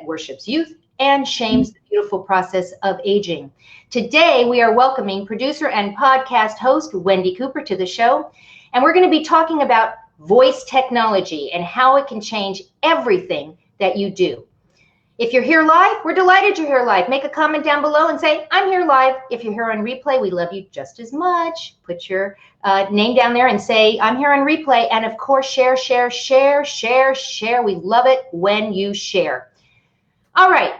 that worships youth and shames the beautiful process of aging. Today, we are welcoming producer and podcast host Wendi Cooper to the show, and we're going to be talking about voice technology and how it can change everything that you do. If you're here live, we're delighted you're here live. Make a comment down below and say, I'm here live. If you're here on replay, we love you just as much. Put your name down there and say, I'm here on replay. And of course, share, share, share, share, share. We love it when you share. All right,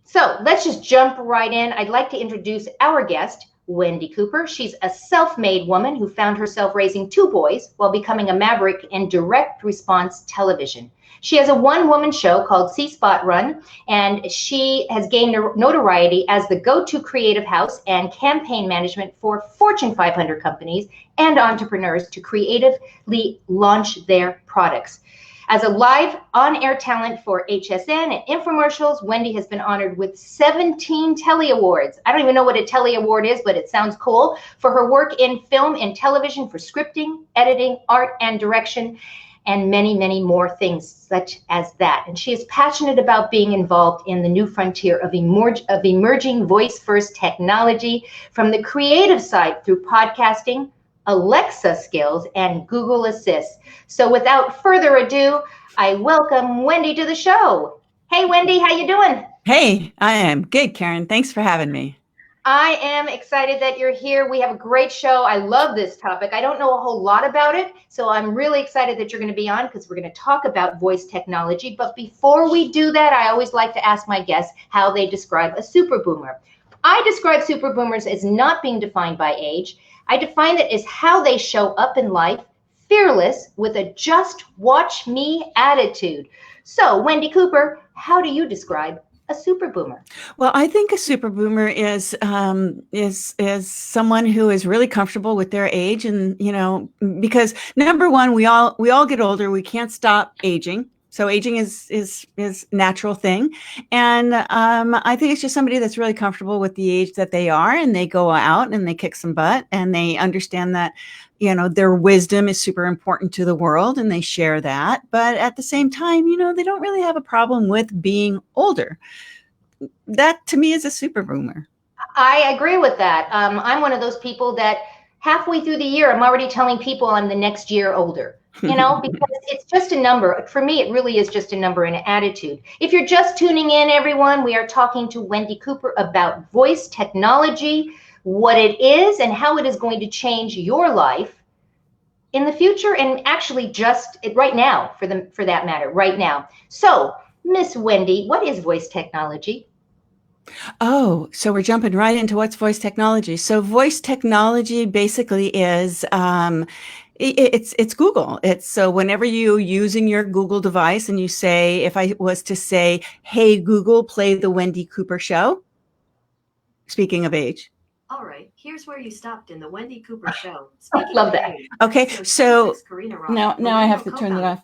so let's just jump right in. I'd like to introduce our guest, Wendi Cooper. She's a self-made woman who found herself raising 2 boys while becoming a maverick in direct response television. She has a one-woman show called C-Spot Run, and she has gained notoriety as the go-to creative house and campaign management for Fortune 500 companies and entrepreneurs to creatively launch their products. As a live on-air talent for HSN and infomercials, Wendi has been honored with 17 Telly Awards. I don't even know what a Telly Award is, but it sounds cool. For her work in film and television for scripting, editing, art, and direction, and many, many more things such as that. And she is passionate about being involved in the new frontier of emerging voice-first technology from the creative side through podcasting, Alexa skills, and Google Assist. So without further ado, I welcome Wendi to the show. Hey, Wendi, how you doing? Hey, I am good, Caren. Thanks for having me. I am excited that you're here. We have a great show. I love this topic. I don't know a whole lot about it, so I'm really excited that you're going to be on because we're going to talk about voice technology. But before we do that, I always like to ask my guests how they describe a superboomer. I describe superboomers as not being defined by age. I define it as how they show up in life, fearless, with a just watch me attitude. So, Wendi Cooper, how do you describe a superboomer? Well, I think a superboomer is someone who is really comfortable with their age, and because number one, we all get older. We can't stop aging. So aging is a natural thing. And I think it's just somebody that's really comfortable with the age that they are, and they go out and they kick some butt, and they understand that, their wisdom is super important to the world, and they share that. But at the same time, they don't really have a problem with being older. That to me is a superboomer. I agree with that. I'm one of those people that halfway through the year, I'm already telling people I'm the next year older. Because it's just a number. For me, it really is just a number and an attitude. If you're just tuning in, everyone, we are talking to Wendi Cooper about voice technology, what it is, and how it is going to change your life in the future, and actually just right now, for that matter, right now. So, Miss Wendi, what is voice technology? Oh, so we're jumping right into what's voice technology. So voice technology basically is it's Google. It's so whenever you using your Google device and you say, if I was to say, hey, Google, play the Wendi Cooper show. Speaking of age. All right, here's where you stopped in the Wendi Cooper show. Love that. Okay, so now I have to turn it off.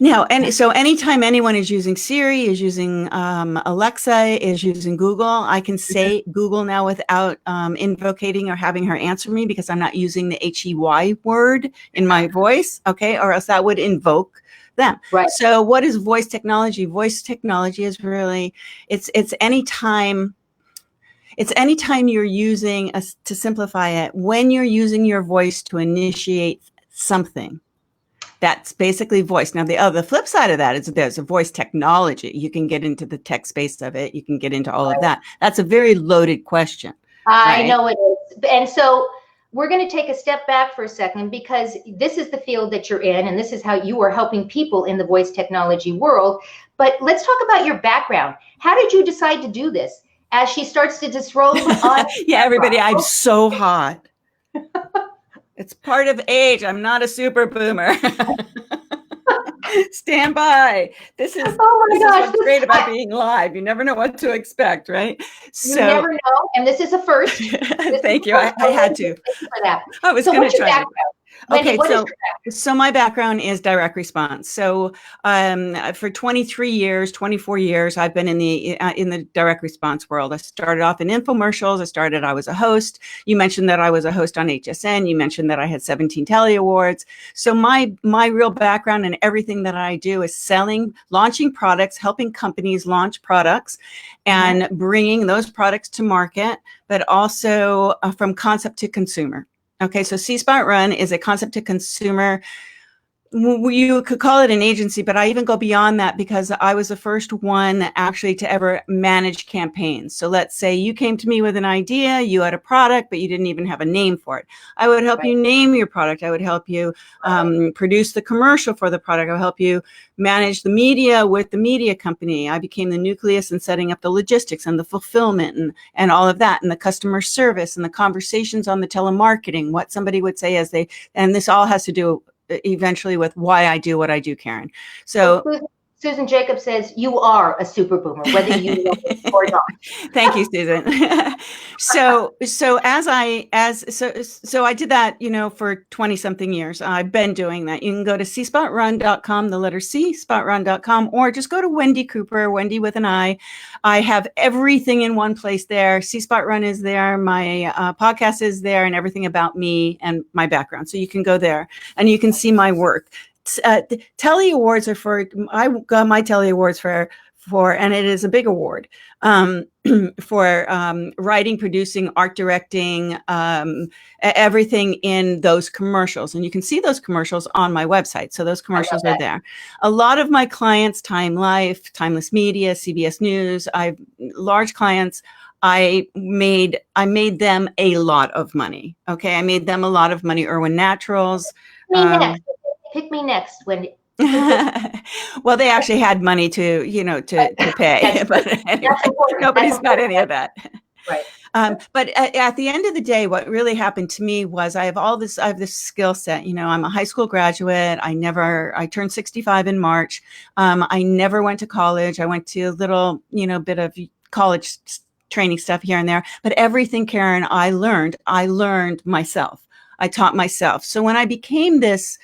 Now, and so anytime anyone is using Siri, is using Alexa, is using Google, I can say Google now without invocating or having her answer me, because I'm not using the HEY word in my voice, okay, or else that would invoke them. Right. So what is voice technology? Voice technology is really, it's anytime you're using, to simplify it, when you're using your voice to initiate something. That's basically voice. Now, the flip side of that is there's a voice technology. You can get into the tech space of it. You can get into all of that. That's a very loaded question. I know it is. And so we're going to take a step back for a second, because this is the field that you're in, and this is how you are helping people in the voice technology world. But let's talk about your background. How did you decide to do this? As she starts to disrobe on. Yeah, everybody, I'm so hot. It's part of age. I'm not a super boomer. Stand by. This is what's great about being live. You never know what to expect, right? You never know. And this is a first. Thank you. I had to. For that. I was going to try. Wendy, Okay, what is so my background is direct response. So for 23 years, 24 years, I've been in the direct response world. I started off in infomercials. I was a host. You mentioned that I was a host on HSN. You mentioned that I had 17 Telly Awards. So my real background and everything that I do is selling, launching products, helping companies launch products, and bringing those products to market, but also from concept to consumer. Okay, so C-Spot Run is a concept to consumer. You could call it an agency, but I even go beyond that because I was the first one actually to ever manage campaigns. So let's say you came to me with an idea, you had a product, but you didn't even have a name for it. I would help you name your product. I would help you produce the commercial for the product. I would help you manage the media with the media company. I became the nucleus in setting up the logistics and the fulfillment and all of that, and the customer service and the conversations on the telemarketing, what somebody would say and this all has to do eventually with why I do what I do, Caren. So Susan Jacobs says you are a super boomer, whether you know it or not. Thank you, Susan. So I did that, for 20 something years. I've been doing that. You can go to cspotrun.com, the letter C, spotrun.com, or just go to Wendi Cooper, Wendy with an I. I have everything in one place there. C-Spot Run is there. My podcast is there, and everything about me and my background. So you can go there and you can see my work. Telly Awards I got my Telly Awards for, and it is a big award, for writing, producing, art directing, everything in those commercials. And you can see those commercials on my website. So those commercials are there. A lot of my clients, Time Life, Timeless Media, CBS News, large clients, I made them a lot of money. Okay. I made them a lot of money. Irwin Naturals. Pick me next, Wendy. Well, they actually had money to pay, but anyway, nobody's got any of that. Right. But at the end of the day, what really happened to me was I have this skill set. I'm a high school graduate. I turned 65 in March. I never went to college. I went to a little, bit of college training stuff here and there, but everything, Caren, I learned myself. I taught myself. So when I became this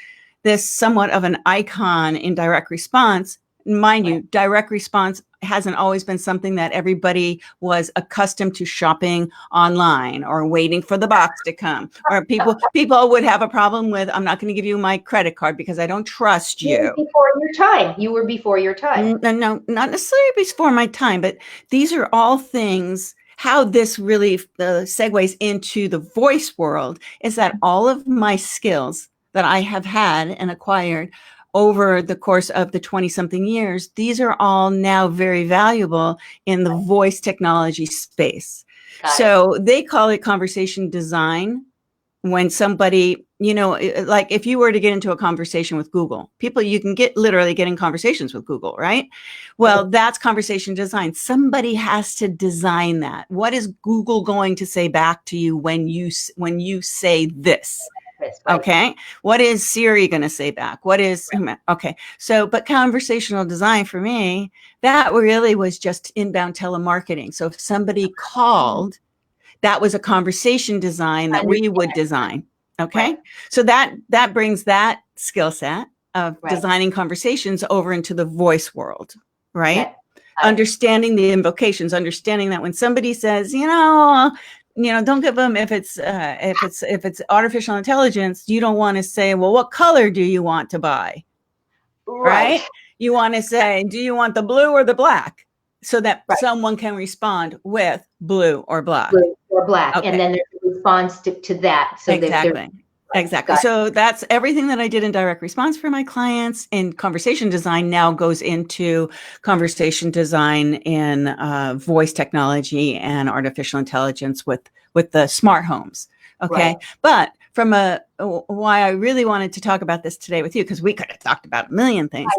somewhat of an icon in direct response, mind you, direct response hasn't always been something that everybody was accustomed to shopping online or waiting for the box to come, or people would have a problem with, I'm not going to give you my credit card because I don't trust you. You were before your time. No, not necessarily before my time, but these are all things. How this really segues into the voice world is that all of my skills that I have had and acquired over the course of the 20-something years, these are all now very valuable in the voice technology space. So they call it conversation design. When somebody, like if you were to get into a conversation with Google, you can literally get in conversations with Google, right? Well, that's conversation design. Somebody has to design that. What is Google going to say back to you when you say this? Okay. What is Siri going to say back? Okay. So, but conversational design for me, that really was just inbound telemarketing. So if somebody called, that was a conversation design that we would design. Okay. Right. So that brings that skill set of designing conversations over into the voice world, right? Understanding the invocations, understanding that when somebody says, don't give them, if it's artificial intelligence, you don't want to say, well, what color do you want to buy? Right? You want to say, do you want the blue or the black? So that someone can respond with blue or black. Okay. And then there's a response to that. So Exactly. So that's everything that I did in direct response for my clients. And conversation design now goes into conversation design in voice technology and artificial intelligence with the smart homes. Okay. But from why I really wanted to talk about this today with you, because we could have talked about a million things.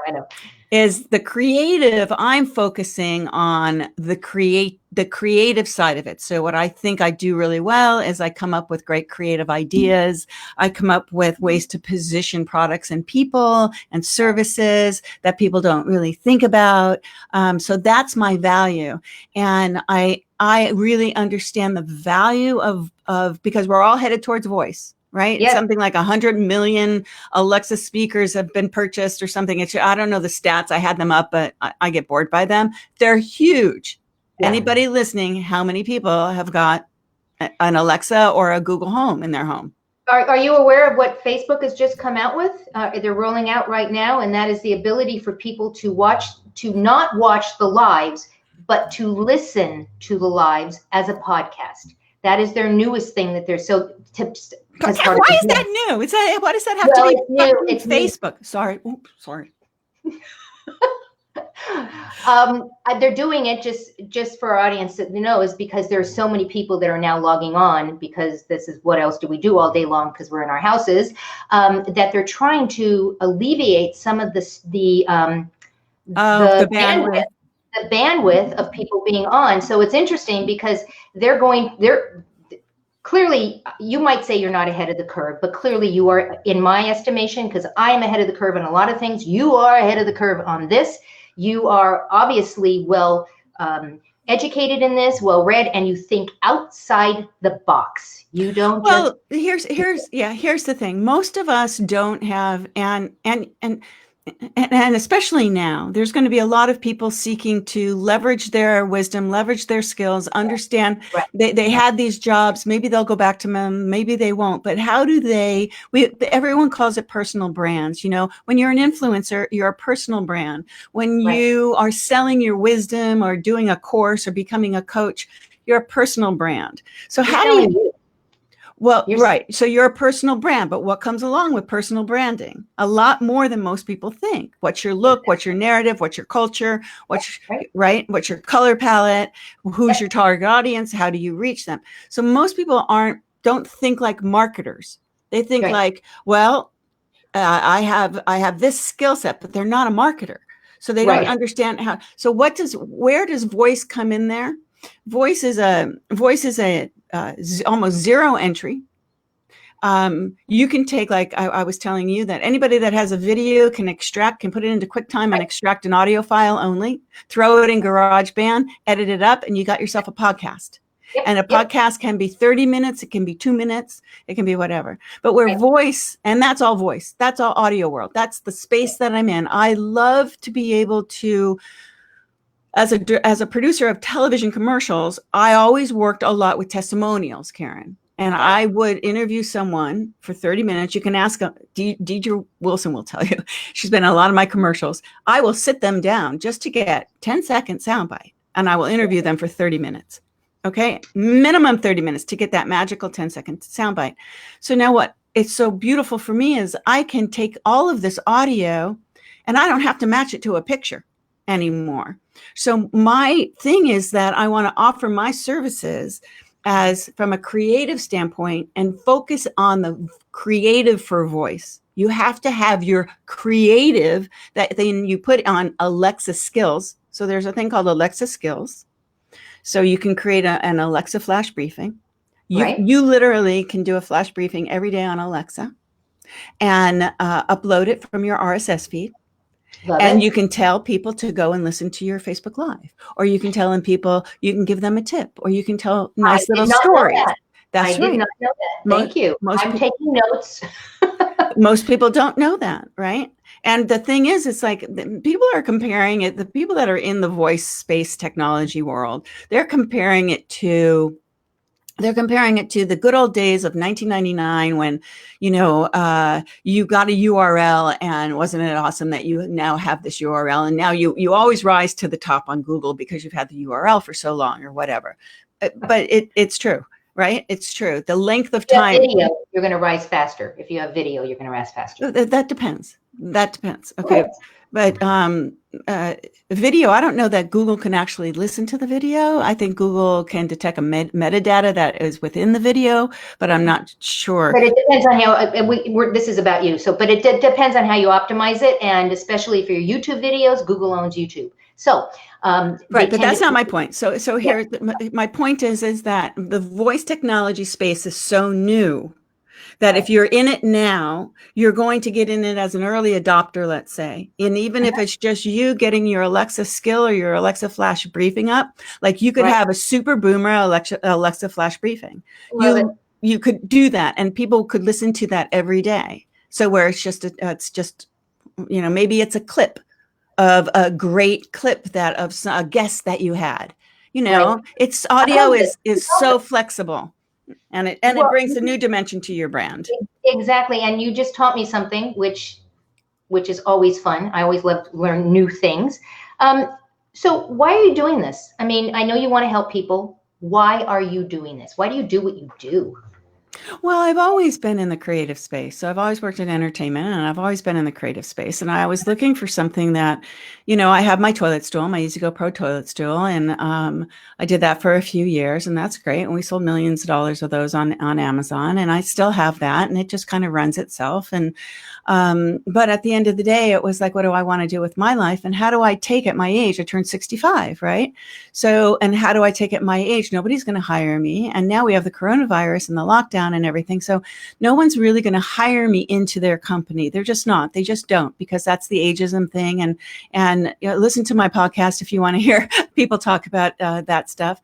I know. Is the creative. I'm focusing on the creative side of it. So what I think I do really well is I come up with great creative ideas. I come up with ways to position products and people and services that people don't really think about. So that's my value. And I really understand the value of because we're all headed towards voice. right? Yes. Something like 100 million Alexa speakers have been purchased or something. I don't know the stats. I had them up, but I get bored by them. They're huge. Yeah. Anybody listening, how many people have got an Alexa or a Google Home in their home? Are you aware of what Facebook has just come out with? They're rolling out right now, and that is the ability for people to not watch the lives, but to listen to the lives as a podcast. That is their newest thing that they're so tips. Why is that new? What does that have to be? New. It's Facebook. New. Sorry. Oops, sorry. They're doing it just for our audience to know, is because there's so many people that are now logging on, because this is what else do we do all day long because we're in our houses, that they're trying to alleviate some of the bandwidth of people being on. So it's interesting because they're clearly, you might say you're not ahead of the curve, but clearly you are, in my estimation, because I am ahead of the curve on a lot of things. You are ahead of the curve on this. You are obviously well educated in this, well read, and you think outside the box. You don't. Well, here's the thing. Most of us don't have, and especially now, there's going to be a lot of people seeking to leverage their wisdom, leverage their skills, understand they had these jobs. Maybe they'll go back to them. Maybe they won't. But how do everyone calls it personal brands. You know, when you're an influencer, you're a personal brand. When you are selling your wisdom or doing a course or becoming a coach, you're a personal brand. So how do you? Well, so you're a personal brand, but what comes along with personal branding? A lot more than most people think. What's your look? What's your narrative? What's your culture? What's your color palette? Who's your target audience? How do you reach them? So most people don't think like marketers. They think like, well, I have this skill set, but they're not a marketer. So they don't understand how. So where does voice come in there? Voice is a almost zero entry. You can take, like I was telling you, that anybody that has a video can put it into QuickTime and extract an audio file only, throw it in GarageBand, edit it up, and you got yourself a podcast. And a podcast can be 30 minutes, it can be 2 minutes, it can be whatever. But where voice, and that's all voice, that's all audio world, that's the space that I'm in. I love to be able to, as a producer of television commercials, I always worked a lot with testimonials, Caren. And I would interview someone for 30 minutes. You can ask Deidre Wilson will tell you. She's been in a lot of my commercials. I will sit them down just to get 10-second soundbite, and I will interview them for 30 minutes. Okay, minimum 30 minutes to get that magical 10-second soundbite. So now what? It's so beautiful for me is I can take all of this audio, and I don't have to match it to a picture anymore. So my thing is that I want to offer my services as from a creative standpoint and focus on the creative for voice. You have to have your creative that then you put on Alexa skills. So there's a thing called Alexa skills. So you can create an Alexa flash briefing. You literally can do a flash briefing every day on Alexa and upload it from your RSS feed. You can tell people to go and listen to your Facebook Live, or you can tell people, you can give them a tip, or you can tell nice little stories. That's right. I did not know that. Thank you. I'm taking notes. Most people don't know that, right? And the thing is, it's like people are comparing it, the people that are in the voice space technology world, they're comparing it to the good old days of 1999 when, you got a URL, and wasn't it awesome that you now have this URL, and now you always rise to the top on Google because you've had the URL for so long or whatever. But it's true, right? It's true. The length of time. Video, you're going to rise faster. If you have video, you're going to rise faster. That depends. Okay. But video, I don't know that Google can actually listen to the video. I think Google can detect a metadata that is within the video, but I'm not sure. But it depends on how, this is about you. So, but it depends on how you optimize it. And especially for your YouTube videos, Google owns YouTube. So, right, but that's not my point. So here, my point is that the voice technology space is so new that if you're in it now, you're going to get in it as an early adopter, let's say. And even if it's just you getting your Alexa skill or your Alexa flash briefing up, like you could have a Superboomer Alexa flash briefing. you could do that and people could listen to that every day. So where it's just, maybe it's a clip of a great clip that of a guest that you had, Right. it's audio is so it. flexible and it Well, brings a new dimension to your brand. Exactly. And you just taught me something, which is always fun. I always love to learn new things. So why are you doing this? I mean, I know you want to help people. Why are you doing this? Why do you do what you do? Well, I've always been in the creative space. So I've always worked in entertainment and I've always been in the creative space. And I was looking for something that, I have my toilet stool, my Easy Go Pro toilet stool. And I did that for a few years and that's great. And we sold millions of dollars of those on Amazon. And I still have that and it just kind of runs itself. And but at the end of the day, it was like, what do I want to do with my life? And how do I take at my age? I turned 65, right? So, and how do I take at my age? Nobody's going to hire me. And now we have the coronavirus and the lockdown and everything. So no one's really going to hire me into their company. They're just not. They just don't, because that's the ageism thing. And listen to my podcast if you want to hear people talk about that stuff.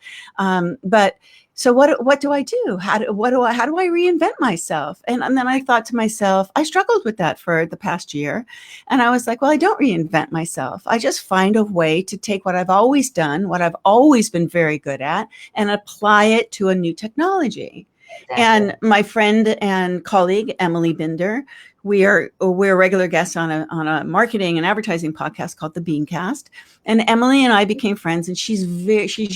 But so what do I do? How do I reinvent myself? And then I thought to myself, I struggled with that for the past year. And I was like, well, I don't reinvent myself. I just find a way to take what I've always done, what I've always been very good at, and apply it to a new technology. Exactly. And my friend and colleague, Emily Binder, we're regular guests on a marketing and advertising podcast called The Beancast. And Emily and I became friends, and she's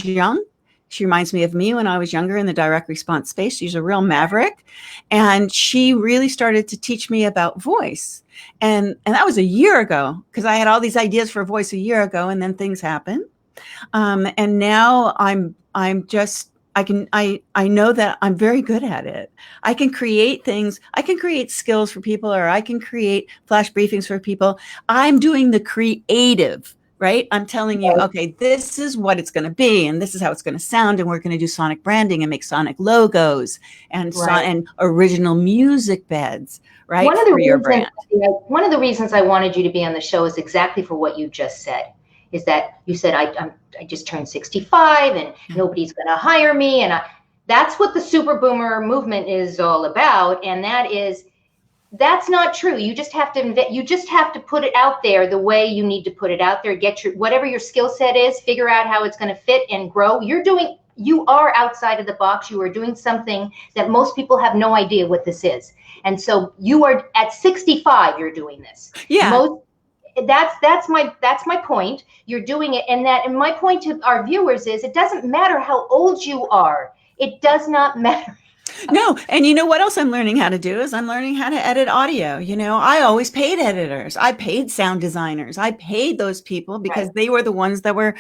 young. She reminds me of me when I was younger in the direct response space. She's a real maverick. And she really started to teach me about voice. And that was a year ago, because I had all these ideas for voice a year ago, and then things happened. And now I know that I'm very good at it. I can create things. I can create skills for people, or I can create flash briefings for people. I'm doing the creative. Right? I'm telling you, okay, this is what it's going to be, and this is how it's going to sound, and we're going to do sonic branding and make sonic logos and and original music beds, right? One of the reasons I wanted you to be on the show is exactly for what you just said. Is that you said I just turned 65 and nobody's going to hire me, and that's what the Superboomer movement is all about, and that's not true. You just have to you just have to put it out there the way you need to put it out there. Get whatever your skill set is, figure out how it's going to fit and grow. You are outside of the box. You are doing something that most people have no idea what this is. And so you are at 65, you're doing this. Yeah. That's my point. You're doing it. And my point to our viewers is it doesn't matter how old you are. It does not matter. No. And you know what else I'm learning how to do is I'm learning how to edit audio. I always paid editors. I paid sound designers. I paid those people because they were the ones that were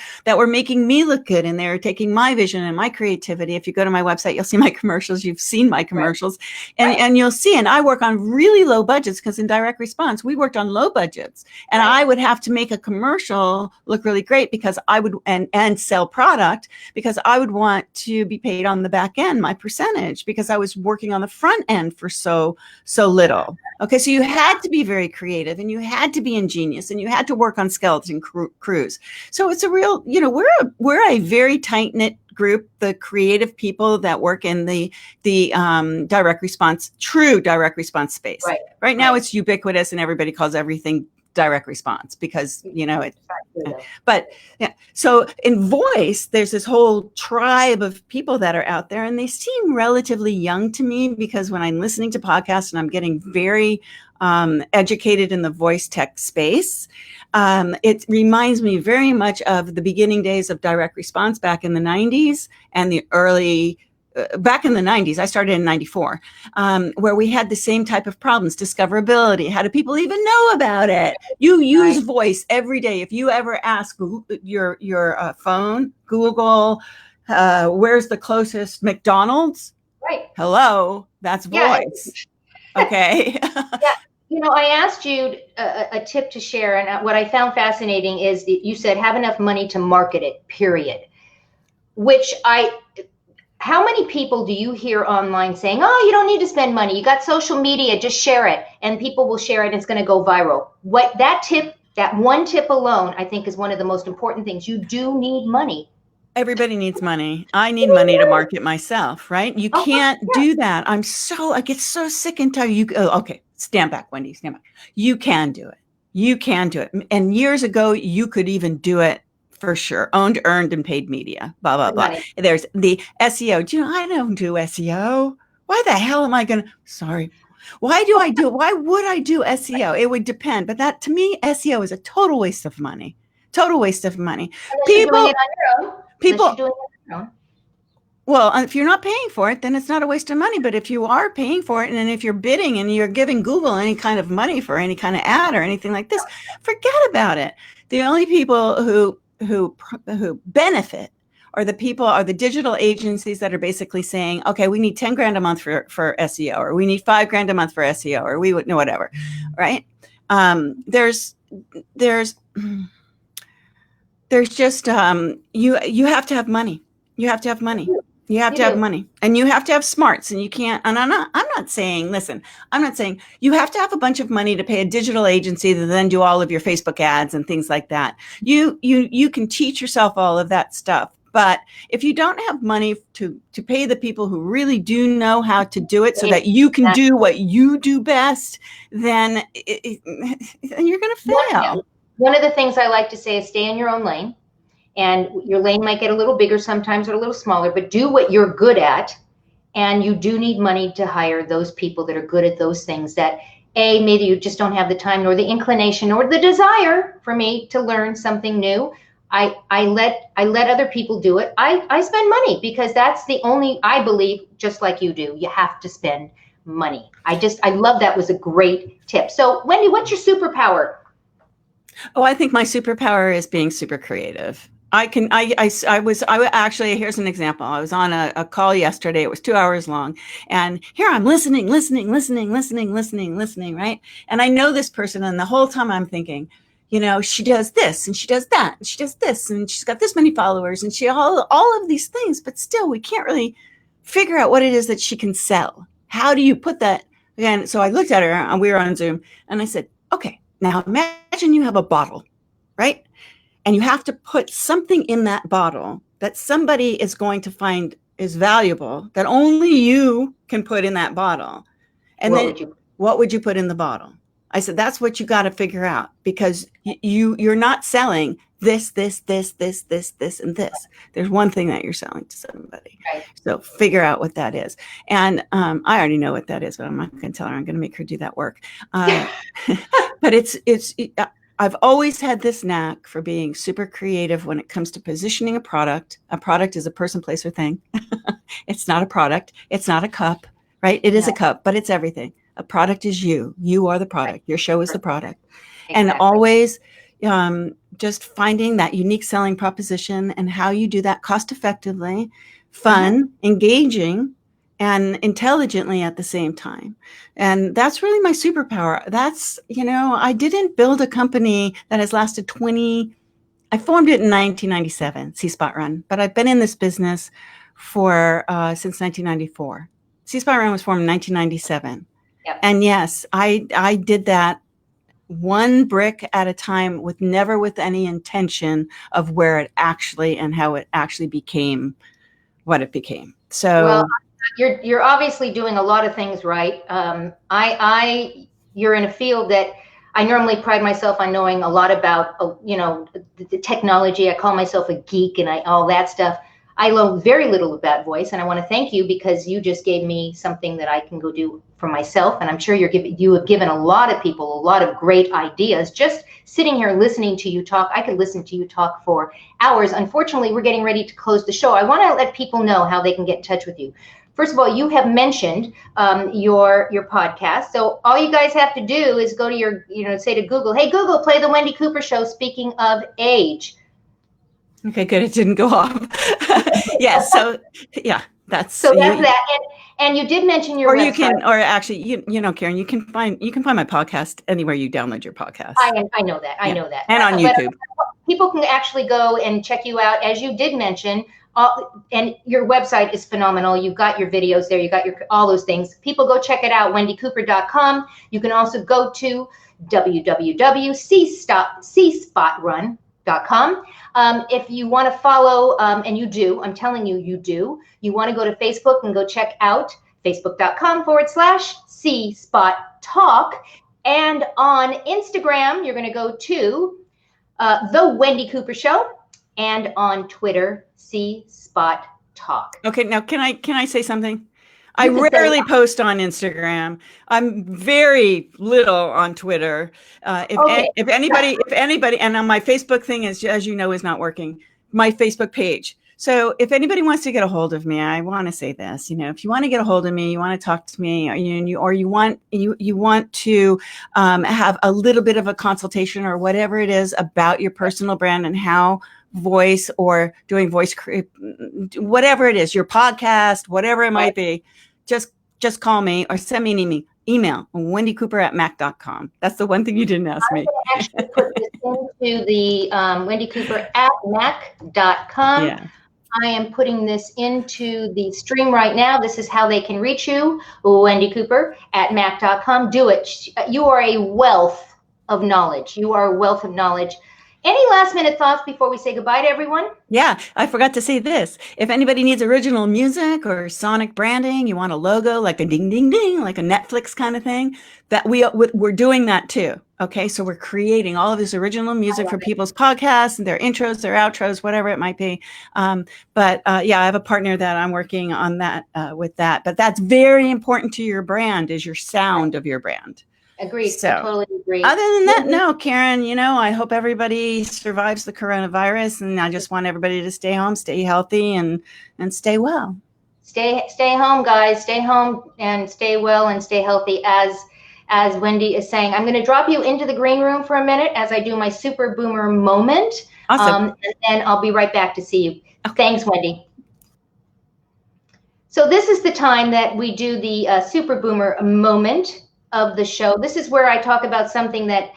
making me look good, and they were taking my vision and my creativity. If you go to my website, you'll see my commercials. You've seen my commercials and you'll see, and I work on really low budgets, because in direct response, we worked on low budgets, and I would have to make a commercial look really great because I would, and sell product, because I would want to be paid on the back end, my percentage, because I was working on the front end for so little. Okay. So you had to be very creative, and you had to be ingenious, and you had to work on skeleton crews. So it's a real, we're a very tight knit group, the creative people that work in the direct response, true direct response space. Right now it's ubiquitous, and everybody calls everything direct response because but yeah. So in voice, there's this whole tribe of people that are out there, and they seem relatively young to me, because when I'm listening to podcasts and I'm getting very educated in the voice tech space, it reminds me very much of the beginning days of direct response back in the 90s and the early back in the 90s, I started in 94, where we had the same type of problems, discoverability. How do people even know about it? You use voice every day. If you ever ask your phone, Google, where's the closest McDonald's? Hello, that's voice. Okay. I asked you a tip to share, and what I found fascinating is that you said have enough money to market it, period. How many people do you hear online saying, oh, you don't need to spend money. You got social media, just share it. And people will share it and it's going to go viral. That one tip alone, I think, is one of the most important things. You do need money Everybody needs money. I need money to market myself, right? You Oh, can't yeah. do that. I get so sick and tired. Okay, stand back, Wendy, stand back. You can do it. You can do it. And years ago, you could even do it for sure. Owned, earned, and paid media, blah, blah, Good blah. money. There's the SEO. Do you know, I don't do SEO. Why the hell am I going to, sorry. Why would I do SEO? It would depend. But that, to me, SEO is a total waste of money. Total waste of money. Unless you're doing it on your own. People, Unless you're doing it on your own. well, if you're not paying for it, then it's not a waste of money. But if you are paying for it, and if you're bidding and you're giving Google any kind of money for any kind of ad or anything like this, forget about it. The only people who benefit are the digital agencies that are basically saying, okay, we need 10 grand a month for SEO, or we need 5 grand a month for SEO, or we would know whatever, right? There's just you have to have money. You have to have money. You have to have money, and you have to have smarts, and you can't. And I'm not saying, listen, I'm not saying you have to have a bunch of money to pay a digital agency to then do all of your Facebook ads and things like that. You can teach yourself all of that stuff. But if you don't have money to pay the people who really do know how to do it so that you can do what you do best, then you're going to fail. One of the things I like to say is stay in your own lane. And your lane might get a little bigger sometimes or a little smaller, but do what you're good at. And you do need money to hire those people that are good at those things that, maybe you just don't have the time nor the inclination or the desire for me to learn something new. I let other people do it. I spend money because that's the only, I believe, just like you do, you have to spend money. I love that. Was a great tip. So Wendy, what's your superpower? Oh, I think my superpower is being super creative. Actually, here's an example. I was on a call yesterday. It was 2 hours long. And here I'm listening, right? And I know this person. And the whole time I'm thinking, she does this and she does that and she does this and she's got this many followers and she all of these things. But still, we can't really figure out what it is that she can sell. How do you put that? Again, so I looked at her and we were on Zoom and I said, okay, now imagine you have a bottle, right? And you have to put something in that bottle that somebody is going to find is valuable, that only you can put in that bottle. And what would you put in the bottle? I said, that's what you got to figure out, because you're not selling this, and this. There's one thing that you're selling to somebody. Right. So figure out what that is. And I already know what that is, but I'm not going to tell her. I'm going to make her do that work. But I've always had this knack for being super creative when it comes to positioning a product. A product is a person, place, or thing. It's not a product. It's not a cup, right? It is a cup, but it's everything. A product is you. You are the product. Right. Your show is the product. Exactly. And always just finding that unique selling proposition and how you do that cost effectively, fun, engaging, and intelligently at the same time. And that's really my superpower. That's, I didn't build a company that has lasted I formed it in 1997, C-Spot Run, but I've been in this business for since 1994. C-Spot Run was formed in 1997. Yep. And yes, I did that one brick at a time never with any intention of where it actually and how it actually became what it became. So. Well, you're obviously doing a lot of things right. You're in a field that I normally pride myself on knowing a lot about, the technology. I call myself a geek and all that stuff. I know very little about voice, and I want to thank you because you just gave me something that I can go do for myself. And I'm sure you have given a lot of people a lot of great ideas. Just sitting here listening to you talk, I could listen to you talk for hours. Unfortunately, we're getting ready to close the show. I want to let people know how they can get in touch with you. First of all, you have mentioned your podcast. So all you guys have to do is go to say to Google, hey, Google, play the Wendi Cooper Show, Speaking of Age. Okay, good. It didn't go off. Yes. So yeah, that's that. And you did mention your website. Caren, you can find my podcast anywhere you download your podcast. I know that. I know that. And on YouTube. People can actually go and check you out, as you did mention. And your website is phenomenal. You've got your videos there. You got all those things. People go check it out, wendicooper.com. You can also go to www.cspotrun.com. If you want to follow, and you do, I'm telling you, you do, you want to go to Facebook and go check out facebook.com/C-Spot-Talk. And on Instagram, you're going to go to The Wendi Cooper Show, and on Twitter, C-Spot-Talk. Okay, now can I say something? I rarely post on Instagram. I'm very little on Twitter. If anybody, and on my Facebook thing is, as you know, is not working. My Facebook page. So if anybody wants to get a hold of me, I want to say this. You know, if you want to get a hold of me, you want to talk to me, or you want to have a little bit of a consultation or whatever it is about your personal brand and how voice or doing voice, whatever it is, your podcast, whatever it might be, just call me or send me an email, wendicooper@mac.com. That's the one thing you didn't ask me. I'm going to actually put this into the wendicooper@mac.com. Yeah. I am putting this into the stream right now. This is how they can reach you, wendicooper@mac.com. Do it. You are a wealth of knowledge. You are a wealth of knowledge. Any last minute thoughts before we say goodbye to everyone? Yeah, I forgot to say this. If anybody needs original music or sonic branding, you want a logo like a ding, ding, ding, like a Netflix kind of thing, that we're doing that too. Okay, so we're creating all of this original music for people's podcasts and their intros, their outros, whatever it might be. Yeah, I have a partner that I'm working on that with that. But that's very important to your brand, is your sound of your brand. Agreed. So, I totally agree. Other than that, no, Caren, I hope everybody survives the coronavirus, and I just want everybody to stay home, stay healthy, and stay well. Stay home, guys. Stay home and stay well and stay healthy. As Wendi is saying, I'm going to drop you into the green room for a minute as I do my Superboomer moment. Awesome. And then I'll be right back to see you. Okay. Thanks, Wendi. So this is the time that we do the Superboomer moment of the show. This is where I talk about something that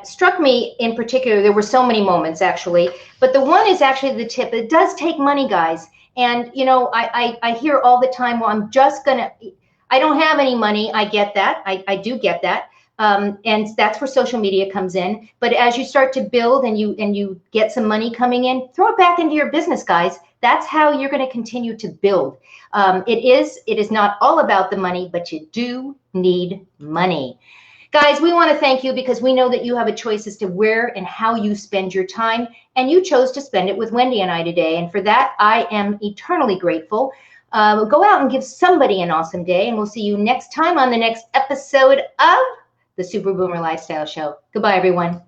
struck me in particular. There were so many moments, actually, but the one is actually the tip. It does take money, guys. And, I hear all the time, well, I don't have any money. I get that. I do get that. And that's where social media comes in. But as you start to build and you get some money coming in, throw it back into your business, guys. That's how you're going to continue to build. It is not all about the money, but you do need money. Guys, we want to thank you because we know that you have a choice as to where and how you spend your time, and you chose to spend it with Wendi and I today. And for that, I am eternally grateful. Go out and give somebody an awesome day, and we'll see you next time on the next episode of the Superboomer Lifestyle Show. Goodbye, everyone.